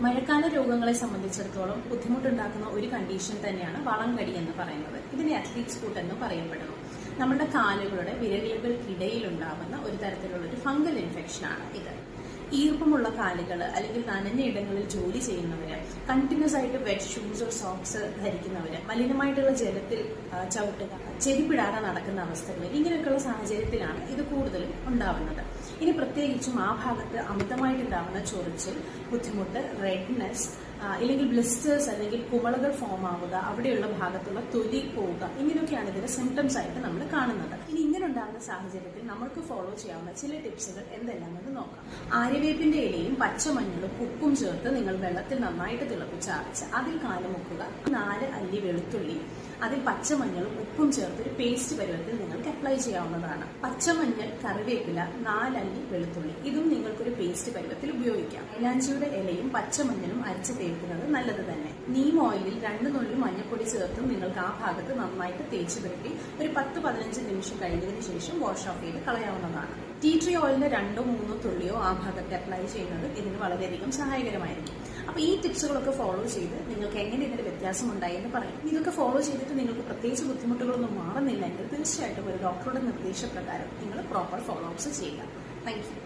മഴക്കാല രോഗങ്ങളെ സംബന്ധിച്ചിടത്തോളം ബുദ്ധിമുട്ടുണ്ടാക്കുന്ന ഒരു കണ്ടീഷൻ തന്നെയാണ് വളംകടി എന്ന് പറയുന്നത്. ഇതിനെ അത്ലീറ്റ്സ് ഫുട്ട് എന്ന് പറയപ്പെടുന്നു. നമ്മുടെ കാലുകളുടെ വിരലുകൾക്കിടയിൽ ഉണ്ടാകുന്ന ഒരു തരത്തിലുള്ള ഒരു ഫംഗൽ ഇൻഫെക്ഷനാണ് ഇത്. ഈർപ്പമുള്ള കാലുകൾ അല്ലെങ്കിൽ നനഞ്ഞ ഇടങ്ങളിൽ ജോലി ചെയ്യുന്നവര്, കണ്ടിന്യൂസ് ആയിട്ട് വെറ്റ് ഷൂസ് സോക്സ് ധരിക്കുന്നവര്, മലിനമായിട്ടുള്ള ജലത്തിൽ ചവിട്ടുക, ചെരിപ്പിടാതെ നടക്കുന്ന അവസ്ഥകൾ, ഇങ്ങനെയൊക്കെയുള്ള സാഹചര്യത്തിലാണ് ഇത് കൂടുതലും ഉണ്ടാവുന്നത്. ഇനി പ്രത്യേകിച്ചും ആ ഭാഗത്ത് അമിതമായിട്ടുണ്ടാവുന്ന ചൊറിച്ചിൽ, ബുദ്ധിമുട്ട്, റെഡ്നെസ്, ഇല്ലെങ്കിൽ ബ്ലിസ്റ്റേഴ്സ് അല്ലെങ്കിൽ കുമളകൾ ഫോം ആവുക, അവിടെയുള്ള ഭാഗത്തുള്ള തൊലി പോവുക, ഇങ്ങനെയൊക്കെയാണ് ഇതിന്റെ സിംറ്റംസ് ആയിട്ട് നമ്മൾ കാണുന്നത്. ഇനി ഇങ്ങനെ ഉണ്ടാകുന്ന സാഹചര്യത്തിൽ നമ്മൾക്ക് ഫോളോ ചെയ്യാവുന്ന ചില ടിപ്സുകൾ എന്തെല്ലാമെന്ന് നോക്കാം. ആര്യവേപ്പിന്റെ ഇലയും പച്ചമഞ്ഞളും ഉപ്പും ചേർത്ത് നിങ്ങൾ വെള്ളത്തിൽ നന്നായിട്ട് തിളപ്പിച്ചാറിച്ച് അതിൽ കാലുമുക്കുക. 4 അല്ലി വെളുത്തുള്ളി അതിൽ പച്ചമഞ്ഞളും ഉപ്പും ചേർത്ത് ഒരു പേസ്റ്റ് പരുവത്തിൽ നിങ്ങൾക്ക് അപ്ലൈ ചെയ്യാവുന്നതാണ്. പച്ചമഞ്ഞൾ, കറിവേപ്പില, 4 അല്ലി വെളുത്തുള്ളി ഇതും നിങ്ങൾക്കൊരു പേസ്റ്റ് പരുവത്തിൽ ഉപയോഗിക്കാം. ഇലാഞ്ചിയുടെ ഇലയും പച്ചമഞ്ഞളും അരച്ച് തേക്കുന്നത് നല്ലത് തന്നെ. നീം ഓയിലിൽ 2 നുള്ളി മഞ്ഞൾപ്പൊടി ചേർത്തും നിങ്ങൾക്ക് ആ ഭാഗത്ത് നന്നായിട്ട് തേച്ച് പുരട്ടി ഒരു 10-15 നിമിഷം കഴിഞ്ഞതിന് ശേഷം വാഷ് ഓഫ് ചെയ്ത് കളയാവുന്നതാണ്. ടീ ട്രീ ഓയിലിന്റെ 2-3 തുള്ളിയോ ആ ഭാഗത്ത് അപ്ലൈ ചെയ്യുന്നത് ഇതിന് വളരെയധികം സഹായകരമായിരിക്കും. അപ്പൊ ഈ ടിപ്സുകളൊക്കെ ഫോളോ ചെയ്ത് നിങ്ങൾക്ക് എങ്ങനെ ഇതിന്റെ വ്യത്യാസം ഉണ്ടായി എന്ന് പറയും. ഇതൊക്കെ ഫോളോ ചെയ്തിട്ട് നിങ്ങൾക്ക് പ്രത്യേകിച്ച് ബുദ്ധിമുട്ടുകളൊന്നും മാറുന്നില്ലെങ്കിൽ തീർച്ചയായിട്ടും ഒരു ഡോക്ടറുടെ നിർദ്ദേശപ്രകാരം നിങ്ങൾ പ്രോപ്പർ ഫോളോ അപ്സ് ചെയ്യുക. Thank you.